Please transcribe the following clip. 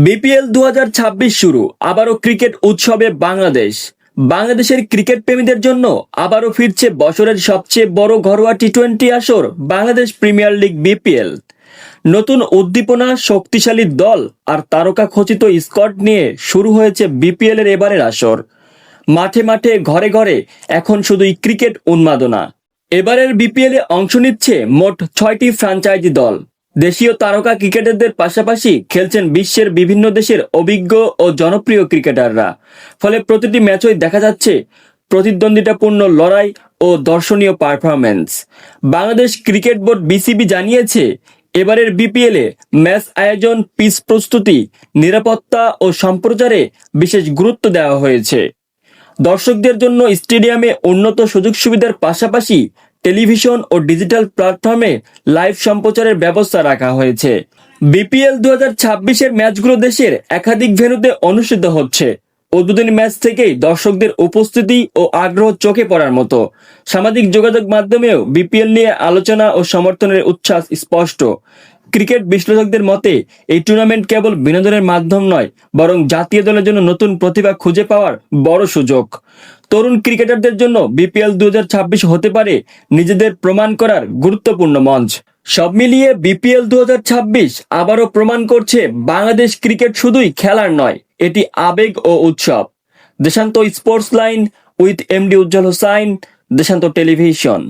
BPL 2026 শুরু, আবারও cricket উৎসবে বাংলাদেশ। বাংলাদেশের ক্রিকেট প্রেমীদের জন্য আবারও ফিরছে বছরের সবচেয়ে বড় ঘরোয়া টি-20 আসর বাংলাদেশ প্রিমিয়ার লিগ বিপিএল। নতুন উদ্দীপনা, শক্তিশালী দল আর তারকা খচিত স্কোয়াড নিয়ে শুরু হয়েছে বিপিএল এর এবারের আসর। মাঠে মাঠে, ঘরে ঘরে এখন শুধুই ক্রিকেট উন্মাদনা। এবারের বিপিএল এ অংশ নিচ্ছে মোট 6টি ফ্র্যাঞ্চাইজি দল। দেশীয় তারকা ক্রিকেটারদের পাশাপাশি খেলছেন বিশ্বের বিভিন্ন দেশের অভিজ্ঞ ও জনপ্রিয় ক্রিকেটাররা। ফলে প্রতিটি ম্যাচই দেখা যাচ্ছে প্রতিদ্বন্দ্বিতাপূর্ণ লড়াই ও দর্শনীয় performance. Bangladesh cricket board BCB জানিয়েছে, এবারের বিপিএলে ম্যাচ আয়োজন, পিচ প্রস্তুতি, নিরাপত্তা ও সম্প্রচারে বিশেষ গুরুত্ব দেওয়া হয়েছে। দর্শকদের জন্য স্টেডিয়ামে উন্নত সুযোগ সুবিধার পাশাপাশি টেলিভিশন ও ডিজিটাল প্ল্যাটফর্মে লাইভ সম্প্রচারের ব্যবস্থা রাখা হয়েছে। বিপিএল 2026-এর ম্যাচগুলো দেশের একাধিক ভেন্যুতে অনুষ্ঠিত হচ্ছে। উদ্বোধনী ম্যাচ থেকেই দর্শকদের উপস্থিতি ও আগ্রহ চোখে পড়ার মতো। সামাজিক যোগাযোগ মাধ্যমেও বিপিএল নিয়ে আলোচনা ও সমর্থনের উচ্ছ্বাস স্পষ্ট। ক্রিকেট বিশ্লেষকদের মতে, এই টুর্নামেন্ট কেবল বিনোদনের মাধ্যম নয়, বরং জাতীয় দলের জন্য নতুন প্রতিভা খুঁজে পাওয়ার বড় সুযোগ। তরুণ ক্রিকেটারদের জন্য বিপিএল 2026 হতে পারে নিজেদের প্রমাণ করার গুরুত্বপূর্ণ মঞ্চ। সব মিলিয়ে বিপিএল 2026 আবারও প্রমাণ করছে বাংলাদেশ ক্রিকেট শুধুই খেলার নয়, এটি আবেগ ও উৎসব। Deshanta sports line with MD Ujjwal Hossain, Deshanta television.